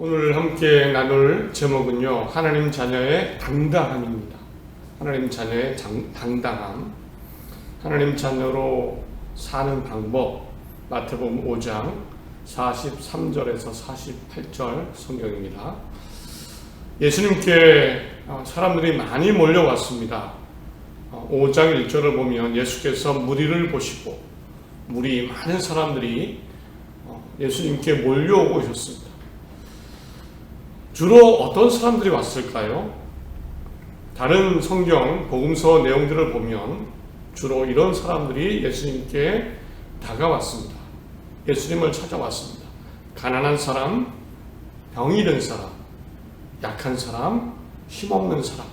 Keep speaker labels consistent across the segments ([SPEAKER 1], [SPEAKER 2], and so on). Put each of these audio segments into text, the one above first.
[SPEAKER 1] 오늘 함께 나눌 제목은요, 하나님 자녀의 당당함입니다. 하나님 자녀의 당당함, 하나님 자녀로 사는 방법, 마태복음 5장 43절에서 48절 성경입니다. 예수님께 사람들이 많이 몰려왔습니다. 5장 1절을 보면 예수께서 무리를 보시고 무리 많은 사람들이 예수님께 몰려오고 오셨습니다. 주로 어떤 사람들이 왔을까요? 다른 성경 복음서 내용들을 보면 주로 이런 사람들이 예수님께 다가왔습니다. 예수님을 찾아왔습니다. 가난한 사람, 병이 든 사람, 약한 사람, 힘없는 사람,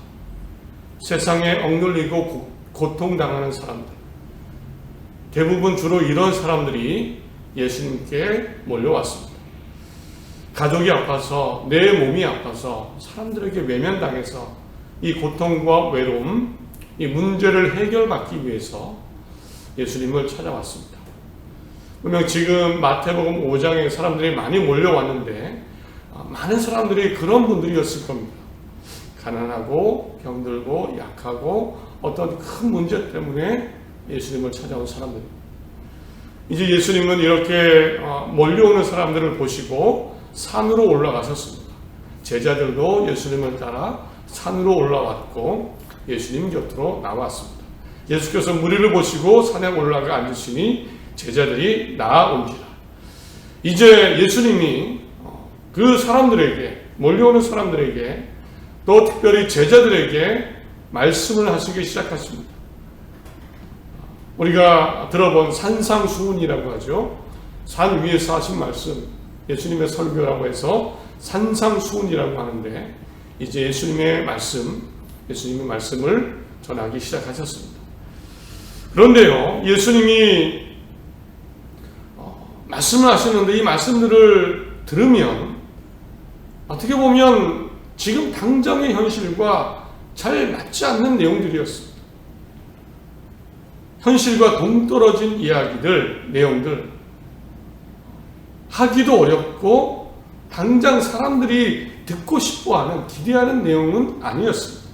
[SPEAKER 1] 세상에 억눌리고 고통당하는 사람들, 대부분 주로 이런 사람들이 예수님께 몰려왔습니다. 가족이 아파서, 내 몸이 아파서, 사람들에게 외면당해서 이 고통과 외로움, 이 문제를 해결받기 위해서 예수님을 찾아왔습니다. 분명 지금 마태복음 5장에 사람들이 많이 몰려왔는데 많은 사람들이 그런 분들이었을 겁니다. 가난하고 병들고 약하고 어떤 큰 문제 때문에 예수님을 찾아온 사람들. 이제 예수님은 이렇게 몰려오는 사람들을 보시고 산으로 올라가셨습니다. 제자들도 예수님을 따라 산으로 올라왔고 예수님 곁으로 나왔습니다. 예수께서 무리를 보시고 산에 올라가 앉으시니 제자들이 나아온지라. 이제 예수님이 그 사람들에게, 몰려오는 사람들에게, 또 특별히 제자들에게 말씀을 하시기 시작하십니다. 우리가 들어본 산상수훈이라고 하죠. 산 위에서 하신 말씀, 예수님의 설교라고 해서 산상수훈이라고 하는데 이제 예수님의 말씀을 전하기 시작하셨습니다. 그런데요, 예수님이 말씀을 하시는데 이 말씀들을 들으면 어떻게 보면 지금 당장의 현실과 잘 맞지 않는 내용들이었습니다. 현실과 동떨어진 이야기들, 내용들, 하기도 어렵고 당장 사람들이 듣고 싶어하는, 기대하는 내용은 아니었습니다.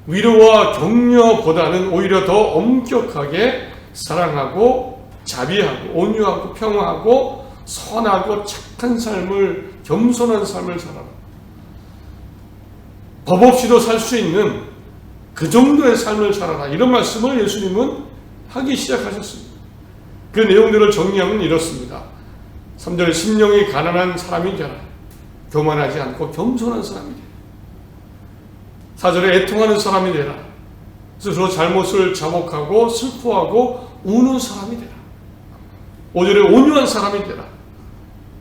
[SPEAKER 1] 위로와 격려보다는 오히려 더 엄격하게 사랑하고 자비하고 온유하고 평화하고 선하고 착한 삶을, 겸손한 삶을 살아라. 법 없이도 살 수 있는 그 정도의 삶을 살아라. 이런 말씀을 예수님은 하기 시작하셨습니다. 그 내용들을 정리하면 이렇습니다. 3절, 심령이 가난한 사람이 되라. 교만하지 않고 겸손한 사람이 되라. 4절에 애통하는 사람이 되라. 스스로 잘못을 자복하고 슬퍼하고 우는 사람이 되라. 5절에 온유한 사람이 되라.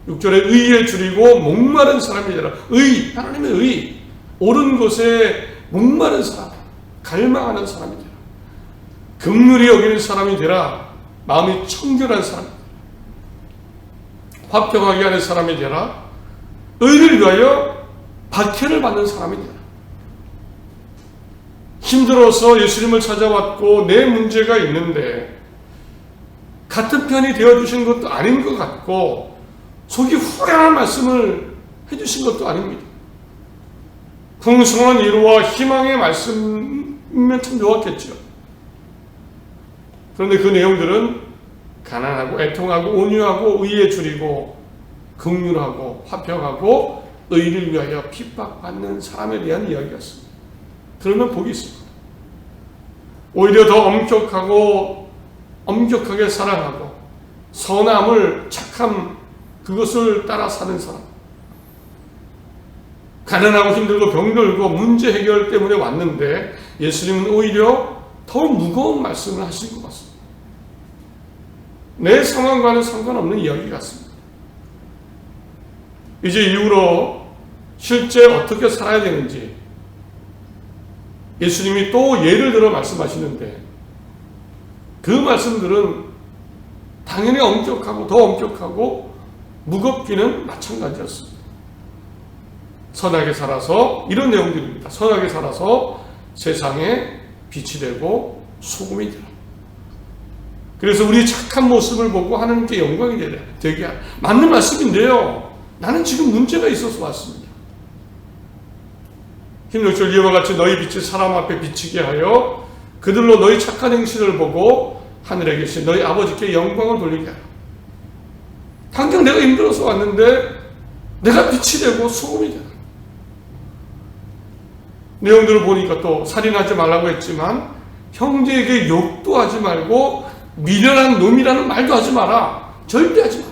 [SPEAKER 1] 6절에 의에 줄이고 목마른 사람이 되라. 의, 하나님의 의, 옳은 것에 목마른 사람, 갈망하는 사람이 되라. 긍휼히 여기는 사람이 되라. 마음이 청결한 사람이 되라. 화평하게 하는 사람이 되라. 의를 위하여 박해를 받는 사람이 되라. 힘들어서 예수님을 찾아왔고 내 문제가 있는데 같은 편이 되어주신 것도 아닌 것 같고 속이 후련한 말씀을 해주신 것도 아닙니다. 풍성한 위로와 희망의 말씀이면 참 좋았겠죠. 그런데 그 내용들은 가난하고 애통하고 온유하고 의에 줄이고 긍휼하고 화평하고 의를 위하여 핍박받는 사람에 대한 이야기였습니다. 그러면 복이 있습니다. 오히려 더 엄격하게 사랑하고 선함을, 착함, 그것을 따라 사는 사람, 가난하고 힘들고 병들고 문제 해결 때문에 왔는데 예수님은 오히려 더 무거운 말씀을 하신 것 같습니다. 내 상황과는 상관없는 이야기 같습니다. 이제 이후로 실제 어떻게 살아야 되는지 예수님이 또 예를 들어 말씀하시는데 그 말씀들은 당연히 엄격하고 더 엄격하고 무겁기는 마찬가지였습니다. 선하게 살아서, 이런 내용들입니다. 선하게 살아서 세상에 빛이 되고 소금이 되라. 그래서 우리 착한 모습을 보고 하나님께 영광이 되게 맞는 말씀인데요. 나는 지금 문제가 있어서 왔습니다. 힘들죠. 이와 같이 너희 빛이 사람 앞에 비치게 하여 그들로 너희 착한 행실을 보고 하늘에 계신 너희 아버지께 영광을 돌리게 하라. 당장 내가 힘들어서 왔는데 내가 빛이 되고 소금이 되라. 내용들을 보니까 또 살인하지 말라고 했지만 형제에게 욕도 하지 말고 미련한 놈이라는 말도 하지 마라. 절대 하지 마라.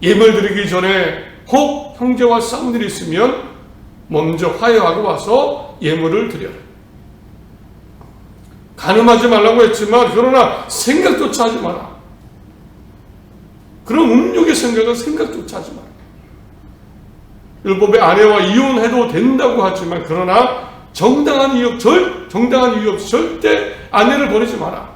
[SPEAKER 1] 예물 드리기 전에 혹 형제와 싸운 일이 있으면 먼저 화해하고 와서 예물을 드려라. 간음하지 말라고 했지만 그러나 생각조차 하지 마라. 그런 음욕의 생각은 생각조차 하지 마라. 율법의 아내와 이혼해도 된다고 하지만 그러나 정당한 이유 없이 절대 아내를 버리지 마라.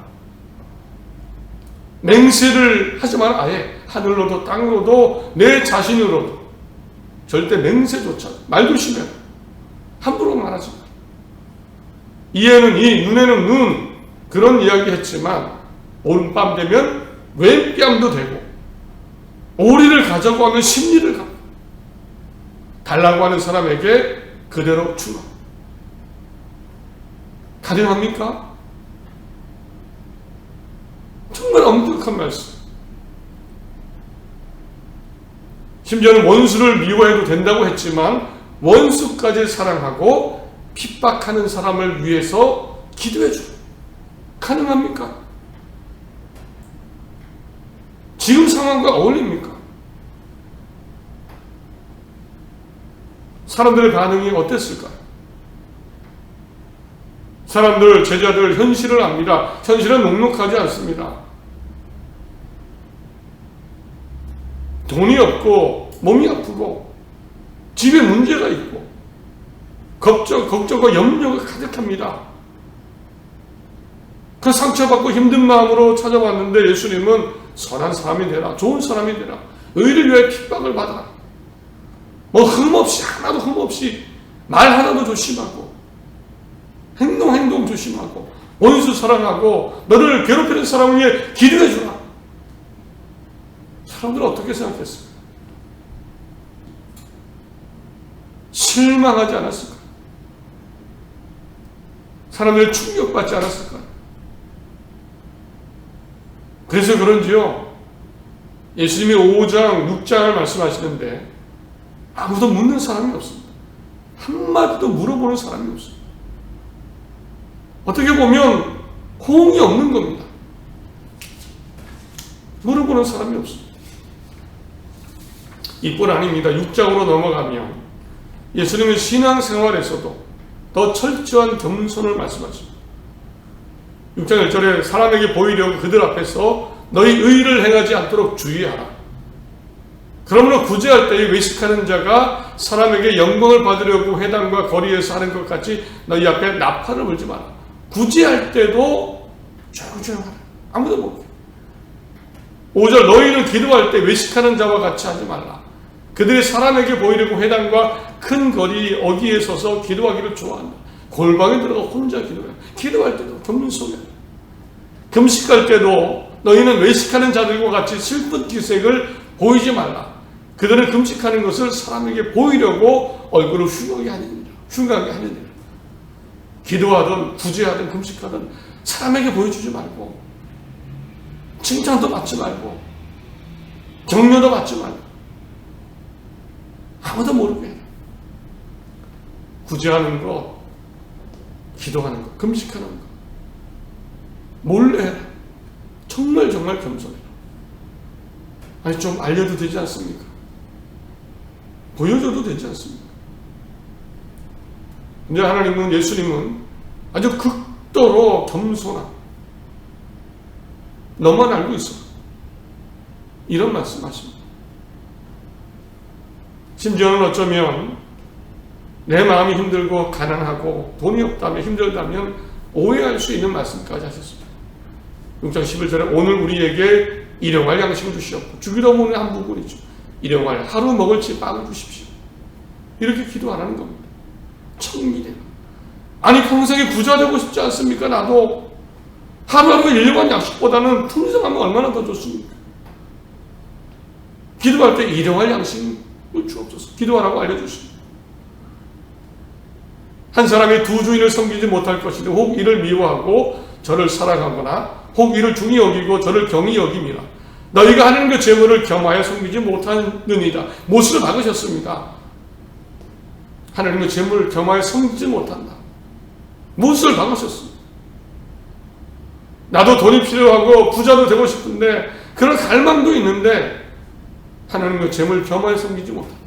[SPEAKER 1] 맹세를 하지 마라. 아예 하늘로도 땅으로도 내 자신으로도 절대 맹세조차 말 조심해라. 함부로 말하지 마라. 이에는 이, 눈에는 눈, 그런 이야기 했지만 오른밤 되면 왼뺨도 되고 오리를 가자고 하면 십리를 가고 달라고 하는 사람에게 그대로 주마. 가능합니까? 정말 엄격한 말씀. 심지어는 원수를 미워해도 된다고 했지만 원수까지 사랑하고 핍박하는 사람을 위해서 기도해 줘. 가능합니까? 지금 상황과 어울립니까? 사람들의 반응이 어땠을까요? 사람들, 제자들 현실을 압니다. 현실은 녹록하지 않습니다. 돈이 없고 몸이 아프고 집에 문제가 있고 걱정과 염려가 가득합니다. 그 상처받고 힘든 마음으로 찾아왔는데 예수님은 선한 사람이 되라, 좋은 사람이 되라, 의를 위해 핍박을 받아라. 뭐 흠없이, 하나도 흠없이 말 하나도 조심하고 행동 조심하고 원수 사랑하고 너를 괴롭히는 사람을 위해 기도해 주라. 사람들은 어떻게 생각했을까? 실망하지 않았을까? 사람들이 충격받지 않았을까? 그래서 그런지요, 예수님이 5장, 6장을 말씀하시는데 아무도 묻는 사람이 없습니다. 한마디도 물어보는 사람이 없습니다. 어떻게 보면 호응이 없는 겁니다. 물어보는 사람이 없습니다. 이뿐 아닙니다. 6장으로 넘어가면 예수님은 신앙생활에서도 더 철저한 겸손을 말씀하십니다. 6장 1절에 사람에게 보이려고 그들 앞에서 너희 의를 행하지 않도록 주의하라. 그러므로 구제할 때에 외식하는 자가 사람에게 영광을 받으려고 회당과 거리에서 하는 것 같이 너희 앞에 나팔을 불지 마라. 구제할 때도 조용조용하라. 아무도 못. 5절 너희는 기도할 때 외식하는 자와 같이 하지 말라. 그들이 사람에게 보이려고 회당과 큰 거리 어디에 서서 기도하기를 좋아한다. 골방에 들어가 혼자 기도해. 기도할 때도 겸손해. 금식할 때도 너희는 외식하는 자들과 같이 슬픈 기색을 보이지 말라. 그들은 금식하는 것을 사람에게 보이려고 얼굴을 흉하게 하느니라. 기도하든 구제하든 금식하든 사람에게 보여주지 말고 칭찬도 받지 말고 격려도 받지 말고 아무도 모르게 해라. 구제하는 것, 기도하는 것, 금식하는 것 몰래 해라. 정말 겸손해라. 아니 좀 알려도 되지 않습니까? 보여줘도 되지 않습니까? 근데 하나님은, 예수님은 아주 극도로 겸손한, 너만 알고 있어, 이런 말씀하십니다. 심지어는 어쩌면 내 마음이 힘들고 가난하고 돈이 없다면, 힘들다면 오해할 수 있는 말씀까지 하셨습니다. 6장 11절에 오늘 우리에게 일용할 양식을 주시옵고, 주기도 하면 한 부분이죠. 일용할 하루 먹을 빵을 주십시오. 이렇게 기도 안 하는 겁니다. 청미대로. 아니 평생에 부자 되고 싶지 않습니까? 나도 하루하루 일용할 양식보다는 풍성하면 얼마나 더 좋습니까? 기도할 때 일용할 양심을 주옵소서. 기도하라고 알려주십니다. 한 사람이 두 주인을 섬기지 못할 것이니 혹 이를 미워하고 저를 사랑하거나 혹 이를 중히 여기고 저를 경히 여김이라. 너희가 하나님의 재물을 겸하여 섬기지 못하느니라. 못을 박으셨습니다. 하나님의 재물을 겸하여 섬기지 못한다. 못을 박으셨습니다. 나도 돈이 필요하고 부자도 되고 싶은데 그런 갈망도 있는데 하나님의 재물을 겸하여 섬기지 못한다.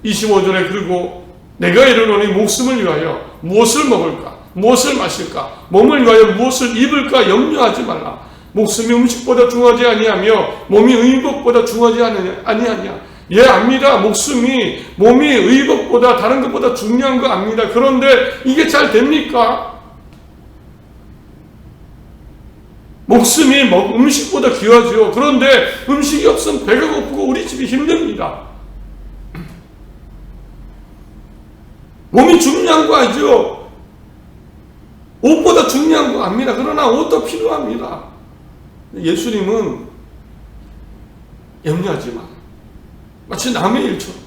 [SPEAKER 1] 25절에 그리고 내가 이르노니 목숨을 위하여 무엇을 먹을까 무엇을 마실까 몸을 위하여 무엇을 입을까 염려하지 말라. 목숨이 음식보다 중하지 아니하며 몸이 의복보다 중하지 아니하냐. 예, 압니다. 몸이 의복보다 다른 것보다 중요한 거 압니다. 그런데 이게 잘 됩니까? 목숨이 음식보다 귀하죠. 그런데 음식이 없으면 배가 고프고 우리 집이 힘듭니다. 몸이 중요한 거 알죠? 옷보다 중요한 거 압니다. 그러나 옷도 필요합니다. 예수님은 염려하지 마. 마치 남의 일처럼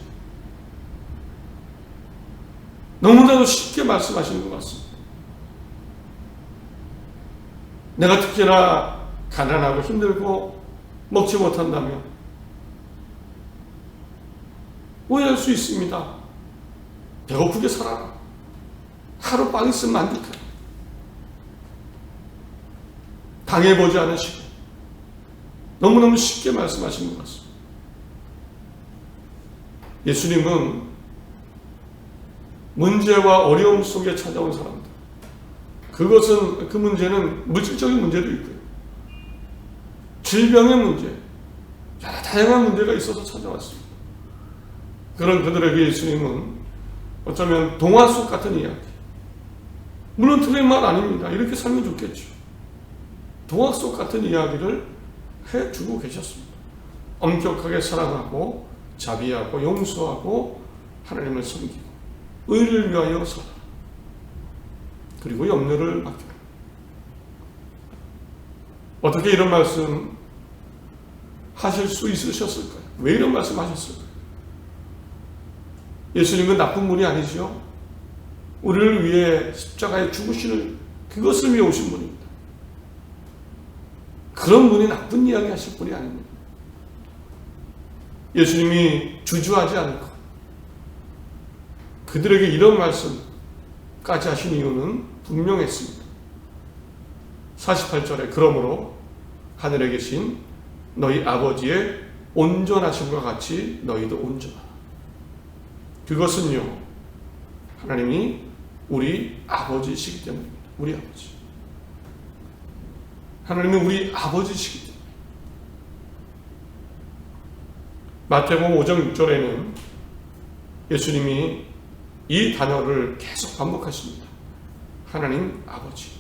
[SPEAKER 1] 너무나도 쉽게 말씀하시는 것 같습니다. 내가 특히나 가난하고 힘들고 먹지 못한다면 오해할 수 있습니다. 배고프게 살아라. 하루 빵 있으면 만족해. 당해보지 않으시고 너무너무 쉽게 말씀하시는 것 같습니다. 예수님은 문제와 어려움 속에 찾아온 사람들, 그 문제는 물질적인 문제도 있고요. 질병의 문제, 여러 다양한 문제가 있어서 찾아왔습니다. 그런 그들에게 예수님은 어쩌면 동화 속 같은 이야기, 물론 틀린 말 아닙니다. 이렇게 살면 좋겠죠. 동화 속 같은 이야기를 해주고 계셨습니다. 엄격하게 사랑하고 자비하고 용서하고 하나님을 섬기고 의를 위하여 살아. 그리고 염려를 맡겨라. 어떻게 이런 말씀 하실 수 있으셨을까요? 왜 이런 말씀 하셨을까요? 예수님은 나쁜 분이 아니죠. 우리를 위해 십자가에 죽으시는 그것을 위해 오신 분입니다. 그런 분이 나쁜 이야기 하실 분이 아닙니다. 예수님이 주저하지 않고 그들에게 이런 말씀까지 하신 이유는 분명했습니다. 48절에 그러므로 하늘에 계신 너희 아버지의 온전하심과 같이 너희도 온전하라. 그것은요, 하나님이 우리 아버지시기 때문입니다. 우리 아버지. 하나님은 우리 아버지시기 때문입니다. 마태복음 5장 6절에는 예수님이 이 단어를 계속 반복하십니다. 하나님 아버지.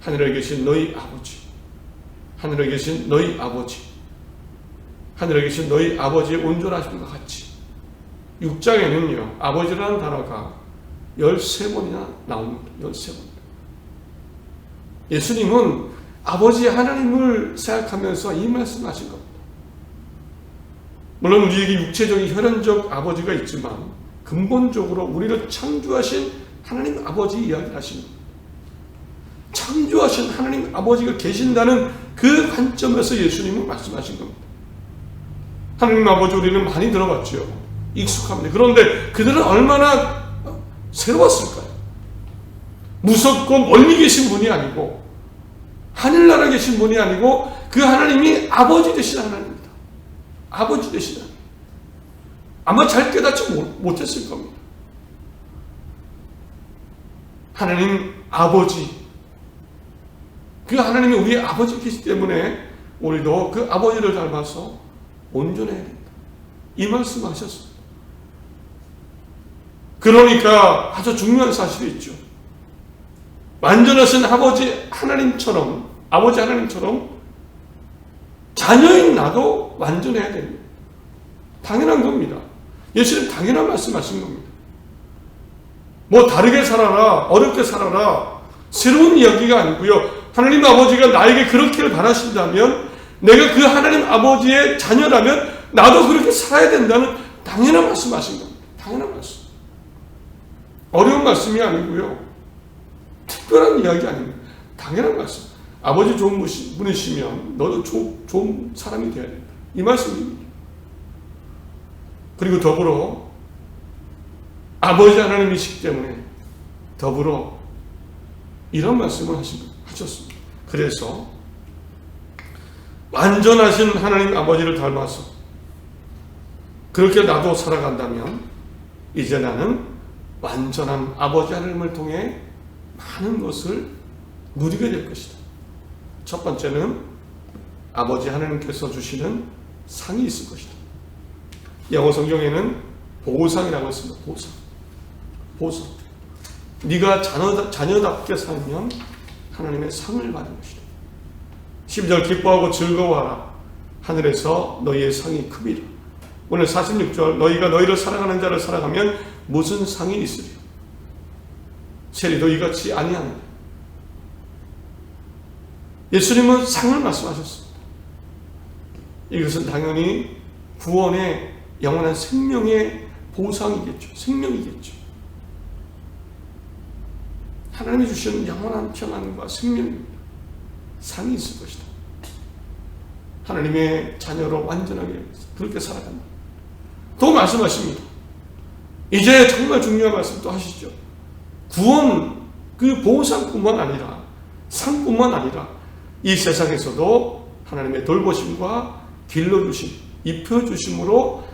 [SPEAKER 1] 하늘에 계신 너희 아버지. 하늘에 계신 너희 아버지. 하늘에 계신 너희 아버지의 온전하심과 같이. 6장에는요, 아버지라는 단어가 13번이나 나옵니다. 13번. 예수님은 아버지 하나님을 생각하면서 이 말씀을 하신 겁니다. 물론 우리에게 육체적인 혈연적 아버지가 있지만 근본적으로 우리를 창조하신 하나님 아버지 이야기를 하십니다. 창조하신 하나님 아버지가 계신다는 그 관점에서 예수님은 말씀하신 겁니다. 하나님 아버지 우리는 많이 들어봤죠. 익숙합니다. 그런데 그들은 얼마나 새로웠을까요? 무섭고 멀리 계신 분이 아니고 하늘나라에 계신 분이 아니고 그 하나님이 아버지 되신 하나님입니다. 아버지 되신 하나님. 아마 잘 깨닫지 못했을 겁니다. 하나님 아버지, 그 하나님이 우리의 아버지이기 때문에 우리도 그 아버지를 닮아서 온전해야 된다. 이 말씀을 하셨습니다. 그러니까 아주 중요한 사실이 있죠. 완전하신 아버지 하나님처럼 자녀인 나도 완전해야 됩니다. 당연한 겁니다. 예수님 당연한 말씀하신 겁니다. 뭐 다르게 살아라, 어렵게 살아라, 새로운 이야기가 아니고요. 하나님 아버지가 나에게 그렇게 바라신다면 내가 그 하나님 아버지의 자녀라면 나도 그렇게 살아야 된다는 당연한 말씀하신 겁니다. 당연한 말씀. 어려운 말씀이 아니고요. 특별한 이야기 아닙니다. 당연한 말씀. 아버지 좋은 분이시면 너도 좋은 사람이 되어야 된다. 이 말씀입니다. 그리고 더불어 아버지 하나님이시기 때문에 더불어 이런 말씀을 하셨습니다. 그래서 완전하신 하나님 아버지를 닮아서 그렇게 나도 살아간다면 이제 나는 완전한 아버지 하나님을 통해 많은 것을 누리게 될 것이다. 첫 번째는 아버지 하나님께서 주시는 상이 있을 것이다. 영어 성경에는 보상이라고 했습니다. 보상. 네가 자녀답게 살면 하나님의 상을 받는 것이다. 12절 기뻐하고 즐거워하라. 하늘에서 너희의 상이 크리라. 오늘 46절 너희가 너희를 사랑하는 자를 사랑하면 무슨 상이 있으리요. 세리도 이같이 아니하느냐. 예수님은 상을 말씀하셨습니다. 이것은 당연히 구원의 영원한 생명의 보상이겠죠. 생명이겠죠. 하나님이 주시는 영원한 평안과 생명입니다. 상이 있을 것이다. 하나님의 자녀로 완전하게 그렇게 살아간다. 또 말씀하십니다. 이제 정말 중요한 말씀 또 하시죠. 구원, 그 보상뿐만 아니라 상뿐만 아니라 이 세상에서도 하나님의 돌보심과 길러주심, 입혀주심으로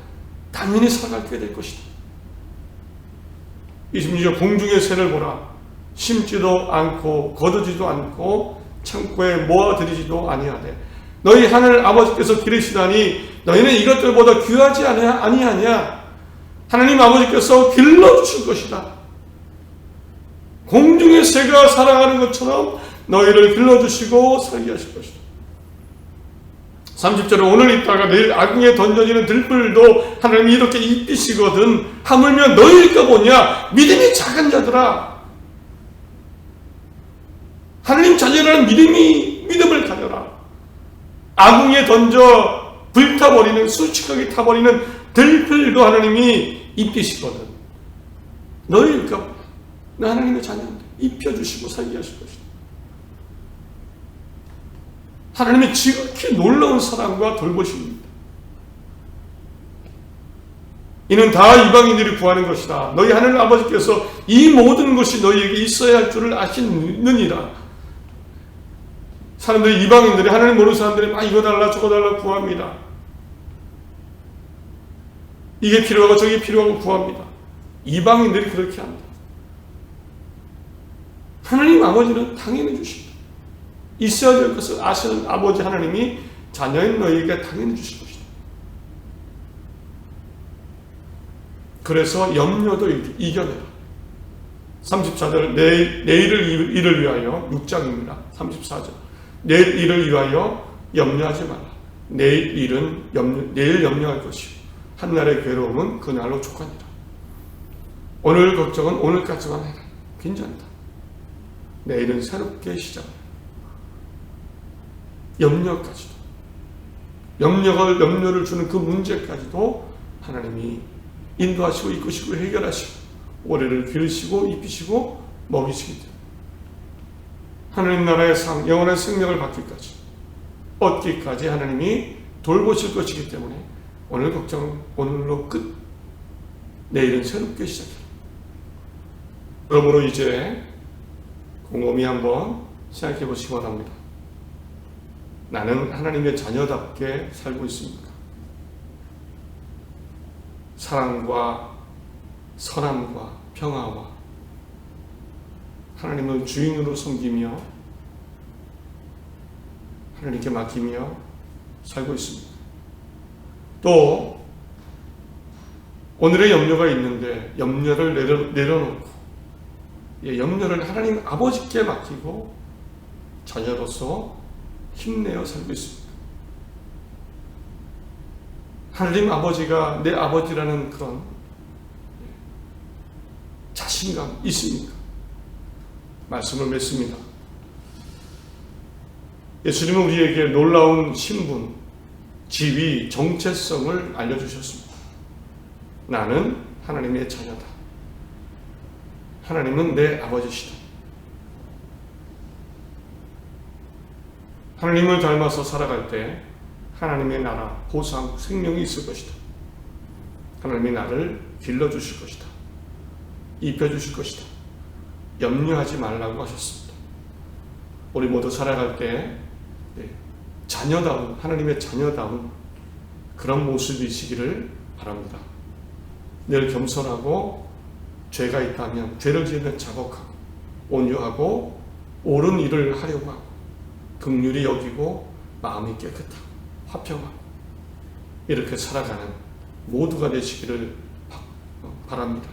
[SPEAKER 1] 당연히 살아가게 될 것이다. 26절 공중의 새를 보라. 심지도 않고 거두지도 않고 창고에 모아들이지도 아니하되 너희 하늘 아버지께서 기르시다니 너희는 이것들보다 귀하지 아니하냐. 하나님 아버지께서 길러주실 것이다. 공중의 새가 살아가는 것처럼 너희를 길러주시고 살게 하실 것이다. 30절에 오늘 있다가 내일 아궁에 던져지는 들불도 하나님이 이렇게 입히시거든 하물며 너희일까 보냐. 믿음이 작은 자들아, 하나님 자녀라는 믿음을 가져라. 아궁에 던져 불타버리는, 수직하게 타버리는 들불도 하나님이 입히시거든 너희일까 보냐. 나 하나님의 자녀인데 입혀주시고 살게 하실 것이다. 하나님의 지극히 놀라운 사랑과 돌보심입니다. 이는 다 이방인들이 구하는 것이다. 너희 하늘 아버지께서 이 모든 것이 너희에게 있어야 할 줄을 아시느니라. 사람들이, 이방인들이, 하나님 모르는 사람들이 막 이거 달라 저거 달라 구합니다. 이게 필요하고 저게 필요하고 구합니다. 이방인들이 그렇게 합니다. 하나님 아버지는 당연히 주십니다. 있어야 될 것을 아시는 아버지 하나님이 자녀인 너희에게 당연히 주실 것이다. 그래서 염려도 이겨내라. 34절 내일을 일을 위하여 6장입니다. 34절 내일 일을 위하여 염려하지 마라. 내일 염려할 것이요 한날의 괴로움은 그날로 족하니라. 오늘 걱정은 오늘까지만 해라. 괜찮다. 내일은 새롭게 시작합니다. 염려까지도, 염려를 주는 그 문제까지도 하나님이 인도하시고 이끄시고 해결하시고 올해를 기르시고 입히시고 먹이시기 때문에 하나님 나라의 상, 영원한 생명을 받기까지, 얻기까지 하나님이 돌보실 것이기 때문에 오늘 걱정은 오늘로 끝, 내일은 새롭게 시작해라. 그러므로 이제 곰곰이 한번 생각해 보시기 바랍니다. 나는 하나님의 자녀답게 살고 있습니까? 사랑과 선함과 평화와 하나님을 주인으로 섬기며 하나님께 맡기며 살고 있습니다. 또 오늘의 염려가 있는데 염려를 내려놓고 염려를 하나님 아버지께 맡기고 자녀로서 힘내어 살고 있습니다. 하나님 아버지가 내 아버지라는 그런 자신감 있습니까? 말씀을 맺습니다. 예수님은 우리에게 놀라운 신분, 지위, 정체성을 알려주셨습니다. 나는 하나님의 자녀다. 하나님은 내 아버지시다. 하나님을 닮아서 살아갈 때 하나님의 나라, 보상, 생명이 있을 것이다. 하나님이 나를 길러주실 것이다. 입혀주실 것이다. 염려하지 말라고 하셨습니다. 우리 모두 살아갈 때 자녀다운, 하나님의 자녀다운 그런 모습이시기를 바랍니다. 늘 겸손하고 죄가 있다면 죄를 지으면 자복하고 온유하고 옳은 일을 하려고 하고 긍휼히 여기고 마음이 깨끗하고 화평하고 이렇게 살아가는 모두가 되시기를 바랍니다.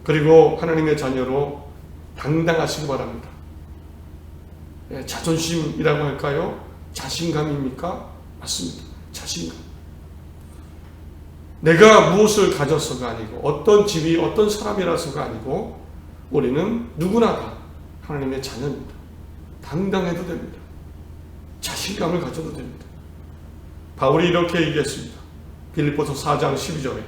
[SPEAKER 1] 그리고 하나님의 자녀로 당당하시기 바랍니다. 자존심이라고 할까요? 자신감입니까? 맞습니다. 자신감. 내가 무엇을 가져서가 아니고 어떤 집이 어떤 사람이라서가 아니고 우리는 누구나 다 하나님의 자녀입니다. 당당해도 됩니다. 자신감을 가져도 됩니다. 바울이 이렇게 얘기했습니다. 빌립보서 4장 12절에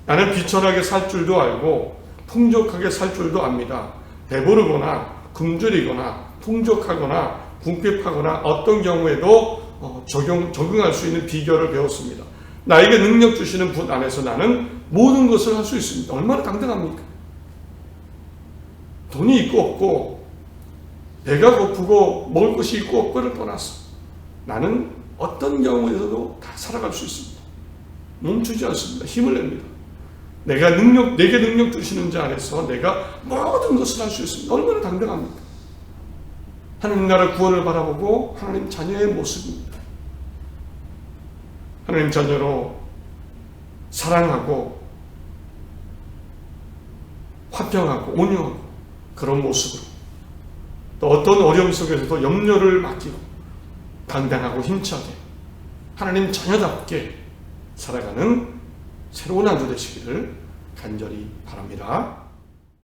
[SPEAKER 1] 나는 비천하게 살 줄도 알고 풍족하게 살 줄도 압니다. 배부르거나 굶주리거나 풍족하거나 궁핍하거나 어떤 경우에도 적용할 수 있는 비결을 배웠습니다. 나에게 능력 주시는 분 안에서 나는 모든 것을 할 수 있습니다. 얼마나 당당합니까? 돈이 있고 없고 배가 고프고 먹을 것이 있고 없고를 떠나서 나는 어떤 경우에서도 다 살아갈 수 있습니다. 멈추지 않습니다. 힘을 냅니다. 내게 능력 주시는 자 안에서 내가 모든 것을 할 수 있습니다. 얼마나 당당합니까? 하나님 나라 구원을 바라보고 하나님 자녀의 모습입니다. 하나님 자녀로 사랑하고 화평하고 온유하고 그런 모습으로 또 어떤 어려움 속에서도 염려를 맡기고 당당하고 힘차게 하나님 자녀답게 살아가는 새로운 한 주 되시기를 간절히 바랍니다.